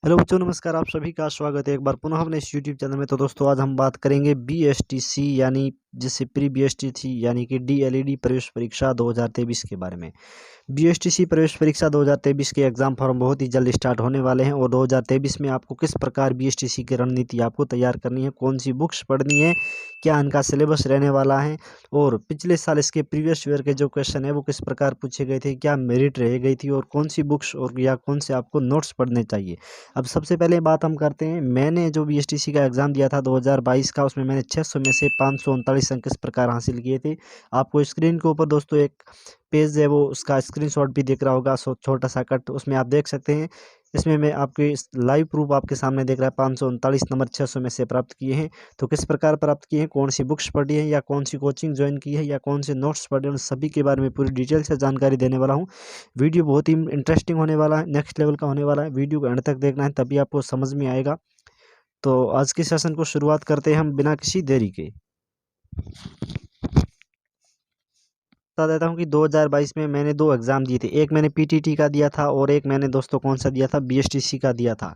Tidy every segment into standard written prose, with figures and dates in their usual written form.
Hello बच्चों, नमस्कार। आप सभी का स्वागत है एक बार पुनः अपने इस यूट्यूब चैनल में। तो दोस्तों, आज हम बात करेंगे बीएसटीसी यानी जिससे प्री बीएसटीसी यानी कि डीएलईडी प्रवेश परीक्षा 2023 के बारे में। बीएसटीसी प्रवेश परीक्षा 2023 के एग्जाम फॉर्म बहुत ही जल्द स्टार्ट होने वाले हैं और 2023 में आपको किस प्रकार बीएसटीसी की रणनीति आपको तैयार करनी है, कौन सी बुक्स पढ़नी है, क्या इनका सिलेबस रहने वाला है और पिछले साल इसके प्रीवियस ईयर के जो क्वेश्चन है वो किस प्रकार पूछे गए थे, क्या मेरिट रह गई थी और कौन सी बुक्स और या कौन से आपको नोट्स पढ़ने चाहिए। अब सबसे पहले बात हम करते हैं, मैंने जो बीएसटीसी का एग्ज़ाम दिया था 2022 का, उसमें मैंने 600 में से 539 अंक इस प्रकार हासिल किए थे। आपको स्क्रीन के ऊपर दोस्तों एक पेज है वो उसका स्क्रीनशॉट भी दिख रहा होगा, छोटा सा कट, उसमें आप देख सकते हैं। इसमें मैं आपके लाइव प्रूफ आपके सामने देख रहा है, 539 नंबर 600 में से प्राप्त किए हैं। तो किस प्रकार प्राप्त किए हैं, कौन सी बुक्स पढ़ी है या कौन सी कोचिंग ज्वाइन की है या कौन से नोट्स पढ़े हैं, उन सभी के बारे में पूरी डिटेल से जानकारी देने वाला हूँ। वीडियो बहुत ही इंटरेस्टिंग होने वाला है, नेक्स्ट लेवल का होने वाला है। वीडियो को एंड तक देखना है, तभी आपको समझ में आएगा। तो आज के सेशन को शुरुआत करते हैं हम बिना किसी देरी के। बता देता हूँ कि 2022 में मैंने 2 एग्ज़ाम दिए थे। एक मैंने पीटीटी का दिया था और एक मैंने दोस्तों कौन सा दिया था, बीएसटीसी का दिया था।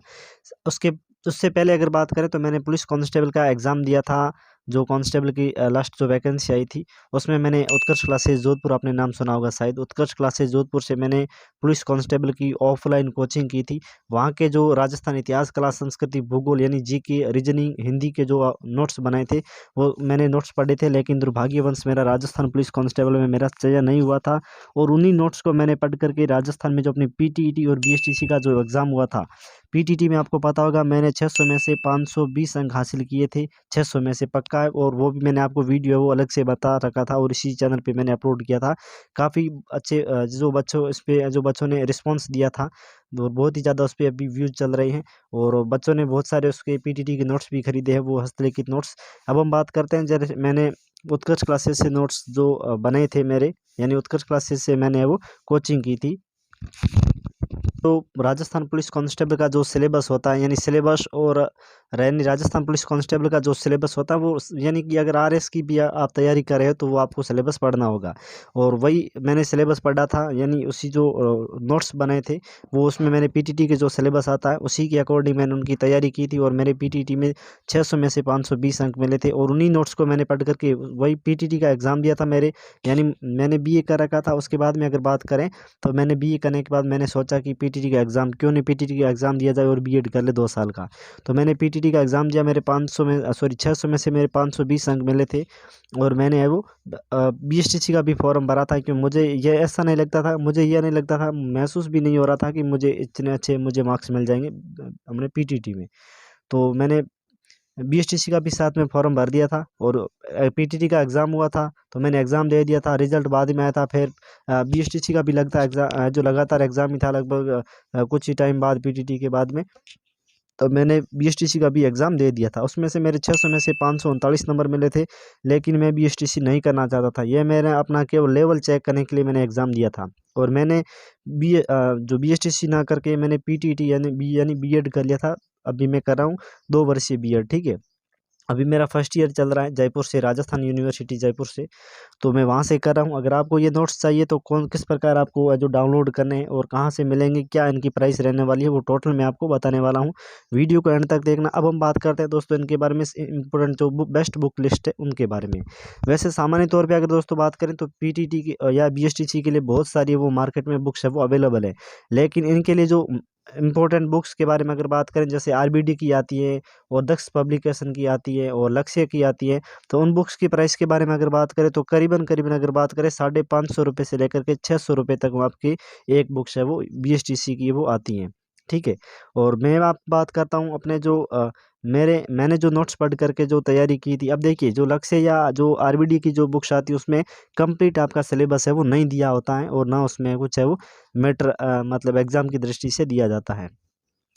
उसके उससे पहले अगर बात करें तो मैंने पुलिस कांस्टेबल का एग्ज़ाम दिया था। जो कांस्टेबल की लास्ट जो वैकेंसी आई थी, उसमें मैंने उत्कर्ष क्लासेस जोधपुर, आपने नाम सुना होगा शायद, उत्कर्ष क्लासेस जोधपुर से मैंने पुलिस कांस्टेबल की ऑफलाइन कोचिंग की थी। वहाँ के जो राजस्थान इतिहास, कला, संस्कृति, भूगोल यानी जीके, रीजनिंग, हिंदी के जो नोट्स बनाए थे वो मैंने नोट्स पढ़े थे। लेकिन दुर्भाग्यवश मेरा राजस्थान पुलिस कांस्टेबल में मेरा चयन नहीं हुआ था और उन्हीं नोट्स को मैंने पढ़ करके राजस्थान में जो अपनी पीटीईटी और बीएसटीसी का जो एग्ज़ाम हुआ था, पीटीटी में आपको पता होगा मैंने 600 में से 520 अंक हासिल किए थे। 600 में से पक्का है और वो भी मैंने आपको वीडियो वो अलग से बता रखा था और इसी चैनल पे मैंने अपलोड किया था। काफ़ी अच्छे जो बच्चों ने रिस्पॉन्स दिया था, तो बहुत ही ज़्यादा उस पे अभी व्यूज़ चल रहे हैं और बच्चों ने बहुत सारे उसके पीटीटी के नोट्स भी खरीदे हैं, वो हस्तलिखित नोट्स। अब हम बात करते हैं, जैसे मैंने उत्कर्ष क्लासेस से नोट्स जो बने थे मेरे, यानी उत्कर्ष क्लासेस से मैंने वो कोचिंग की थी। तो राजस्थान पुलिस कांस्टेबल का जो सिलेबस होता है, यानी सिलेबस और राजस्थान पुलिस कांस्टेबल का जो सिलेबस होता है वो यानी कि अगर आरएस की भी आप तैयारी कर रहे हो तो वो आपको सिलेबस पढ़ना होगा और वही मैंने सिलेबस पढ़ा था। यानी उसी जो नोट्स बनाए थे वो, उसमें मैंने पीटीटी के जो सिलेबस आता है उसी के अकॉर्डिंग मैंने उनकी तैयारी की थी और मेरे पीटीटी में 600 में से 520 अंक मिले थे और उन्हीं नोट्स को मैंने पढ़ करके वही पीटीटी का एग्ज़ाम दिया था मेरे। यानी मैंने बीए कर रखा था। उसके बाद में अगर बात करें तो मैंने बीए करने के बाद मैंने सोचा कि पीटीटी का एग्ज़ाम क्यों नहीं, पीटीटी का एग्ज़ाम दिया जाए और बीएड कर ले 2 साल का। तो मैंने पीटीटी का एग्ज़ाम दिया, मेरे 600 में से मेरे 520 अंक मिले थे और मैंने है वो बीएसटीसी का भी फॉर्म भरा था। क्यों, मुझे ये ऐसा नहीं लगता था, मुझे ये नहीं लगता था, महसूस भी नहीं हो रहा था कि मुझे इतने अच्छे मुझे मार्क्स मिल जाएँगे हमने पीटीटी में। तो मैंने बीएसटीसी का भी साथ में फॉर्म भर दिया था और पीटीटी का एग्ज़ाम हुआ था तो मैंने एग्ज़ाम दे दिया था। रिजल्ट बाद में आया था। फिर बीएसटीसी का भी लगता एग्ज़ाम जो लगातार एग्ज़ाम ही था लगभग कुछ ही टाइम बाद पीटीटी के बाद में। तो मैंने बीएसटीसी का भी एग्ज़ाम दे दिया था। उसमें से मेरे 600 में से 539 नंबर मिले थे, लेकिन मैं बीएसटीसी नहीं करना चाहता था। ये मैंने अपना केवल लेवल चेक करने के लिए मैंने एग्ज़ाम दिया था और मैंने जो बीएसटीसी ना करके मैंने पीटीटी यानी बीएड कर लिया था। अभी मैं कर रहा हूँ 2 वर्षीय बीएड, ठीक है। अभी मेरा फर्स्ट ईयर चल रहा है जयपुर से, राजस्थान यूनिवर्सिटी जयपुर से। तो मैं वहाँ से कर रहा हूँ। अगर आपको ये नोट्स चाहिए तो कौन किस प्रकार आपको जो डाउनलोड करने हैं और कहाँ से मिलेंगे, क्या इनकी प्राइस रहने वाली है, वो टोटल मैं आपको बताने वाला हूँ। वीडियो को एंड तक देखना। अब हम बात करते हैं दोस्तों इनके बारे में, इंपॉर्टेंट जो बेस्ट बुक लिस्ट है उनके बारे में। वैसे सामान्य तौर पे अगर दोस्तों बात करें तो पीटीटी की या बीएसटीसी के लिए बहुत सारी वो मार्केट में बुक्स है वो अवेलेबल है। लेकिन इनके लिए जो इम्पोर्टेंट बुक्स के बारे में अगर बात करें, जैसे आरबीडी की आती है और दक्ष पब्लिकेशन की आती है और लक्ष्य की आती है, तो उन बुक्स की प्राइस के बारे में अगर बात करें तो करीबन करीबन अगर बात करें 550 रुपये से लेकर के 600 रुपये तक वो आपकी एक बुक्स है वो बीएसटीसी की वो आती हैं, ठीक है। और मैं आप बात करता हूँ अपने जो मैंने जो नोट्स पढ़ करके जो तैयारी की थी। अब देखिए, जो लक्ष्य या जो आरबीडी की जो बुक्स आती है उसमें कंप्लीट आपका सिलेबस है वो नहीं दिया होता है और ना उसमें कुछ है वो मतलब एग्ज़ाम की दृष्टि से दिया जाता है।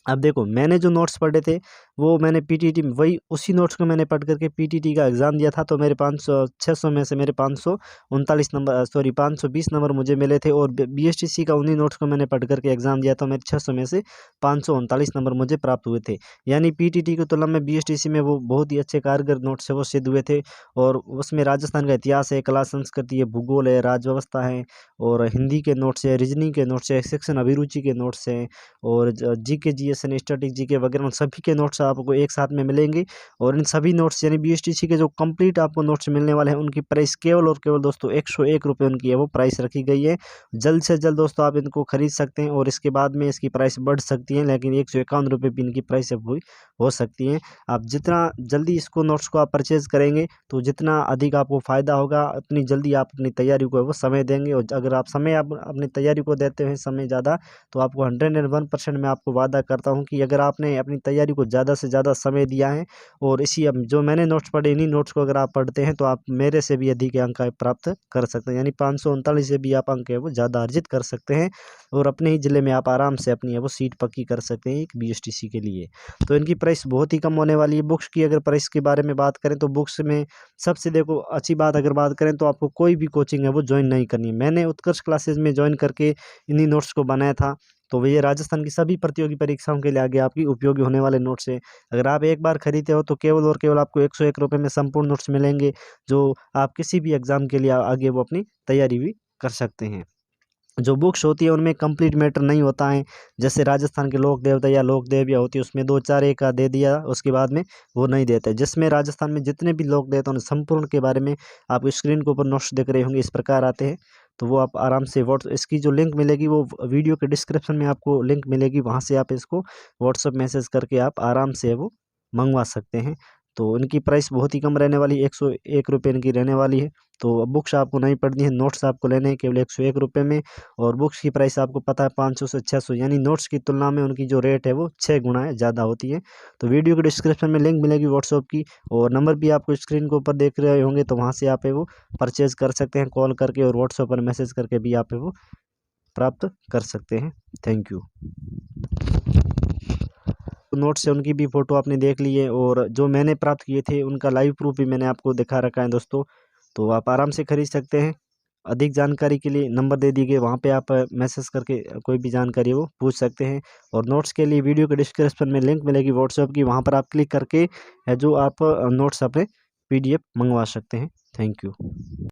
अब देखो, मैंने जो नोट्स पढ़े थे वो मैंने पीटीटी वही उसी नोट्स को मैंने पढ़ करके पीटीटी का एग्ज़ाम दिया था। तो मेरे 600 में से मेरे 539 नंबर, सॉरी 520 नंबर मुझे मिले थे। और बीएसटीसी का उन्हीं नोट्स को मैंने पढ़ करके एग्ज़ाम दिया, तो मेरे 600 में से 539 नंबर मुझे प्राप्त हुए थे। यानी पीटीटी की तुलना में बीएसटीसी में वो बहुत ही अच्छे कारगर नोट्स है वो सिद्ध हुए थे। और उसमें राजस्थान का इतिहास है, कला संस्कृति है, भूगोल है, राजव्यवस्था है, और हिंदी के नोट्स है, रीजनिंग के नोट्स है, सेक्शन अभिरुचि के नोट्स हैं, और GK GS and static GK वगैरह उन सभी के नोट्स आपको एक साथ में मिलेंगे। और इन सभी नोट्स यानी बीएसटीसी के जो कंप्लीट आपको नोट्स मिलने वाले हैं उनकी प्राइस केवल और केवल दोस्तों 101 रुपये उनकी है वो प्राइस रखी गई है। जल्द से जल्द दोस्तों आप इनको खरीद सकते हैं, और इसके बाद में इसकी प्राइस बढ़ सकती है, लेकिन 151 रुपये भी इनकी प्राइस हो सकती है। आप जितना जल्दी इसको नोट्स को आप परचेज करेंगे तो जितना अधिक आपको फ़ायदा होगा, उतनी जल्दी आप अपनी तैयारी को वो समय देंगे। और अगर आप समय आप अपनी तैयारी को देते हैं समय ज़्यादा, तो आपको 101% मैं आपको वादा करता हूँ कि अगर आपने अपनी तैयारी को ज़्यादा से ज़्यादा समय दिया है, और इसी अब जो मैंने नोट्स पढ़े इन्हीं नोट्स को अगर आप पढ़ते हैं, तो आप मेरे से भी अधिक अंक प्राप्त कर सकते हैं। यानी 539 से भी आप अंक है वो ज़्यादा अर्जित कर सकते हैं, और अपने ही ज़िले में आप आराम से अपनी है वो सीट पक्की कर सकते हैं एक बीएसटीसी के लिए। तो इनकी प्राइस बहुत ही कम होने वाली है। बुक्स की अगर प्राइस के बारे में बात करें तो बुक्स में सबसे देखो अच्छी बात अगर बात करें तो आपको कोई भी कोचिंग है वो ज्वाइन नहीं करनी है। मैंने उत्कर्ष क्लासेस में ज्वाइन करके इन्हीं नोट्स को बनाया था। तो ये राजस्थान की सभी प्रतियोगी परीक्षाओं के लिए आगे आपकी उपयोगी होने वाले नोट्स हैं। अगर आप एक बार खरीदते हो तो केवल और केवल आपको 101 रुपये में संपूर्ण नोट्स मिलेंगे, जो आप किसी भी एग्ज़ाम के लिए आगे वो अपनी तैयारी भी कर सकते हैं। जो बुक्स होती है उनमें कंप्लीट मैटर नहीं होता है, जैसे राजस्थान के लोक देवता या लोक देवियाँ होती है उसमें 2-4 एक का दे दिया, उसके बाद में वो नहीं देते। जिसमें राजस्थान में जितने भी लोक देवता उन संपूर्ण के बारे में आप स्क्रीन के ऊपर नोट्स देख रहे होंगे, इस प्रकार आते हैं। तो वो आप आराम से इसकी जो लिंक मिलेगी वो वीडियो के डिस्क्रिप्शन में आपको लिंक मिलेगी, वहाँ से आप इसको व्हाट्सअप मैसेज करके आप आराम से वो मंगवा सकते हैं। तो इनकी प्राइस बहुत ही कम रहने वाली है, 101 रुपये इनकी रहने वाली है। तो बुक्स आपको नहीं पढ़नी है, नोट्स आपको लेने हैं केवल 101 रुपये में। और बुक्स की प्राइस आपको पता है 500 से 600, यानी नोट्स की तुलना में उनकी जो रेट है वो 6 गुना है ज़्यादा होती है। तो वीडियो के डिस्क्रिप्शन में लिंक मिलेगी व्हाट्सअप की, और नंबर भी आपको स्क्रीन के ऊपर देख रहे होंगे, तो वहाँ से आप है वो परचेज़ कर सकते हैं कॉल करके, और व्हाट्सअप पर मैसेज करके भी आप है वो प्राप्त कर सकते हैं। Thank you. नोट्स है उनकी भी फ़ोटो आपने देख ली है, और जो मैंने प्राप्त किए थे उनका लाइव प्रूफ भी मैंने आपको दिखा रखा है दोस्तों। तो आप आराम से खरीद सकते हैं। अधिक जानकारी के लिए नंबर दे दिए गए, वहाँ पे आप मैसेज करके कोई भी जानकारी है वो पूछ सकते हैं। और नोट्स के लिए वीडियो के डिस्क्रिप्शन में लिंक मिलेगी व्हाट्सएप की, वहाँ पर आप क्लिक करके जो आप नोट्स अपने पीडीएफ मंगवा सकते हैं। Thank you.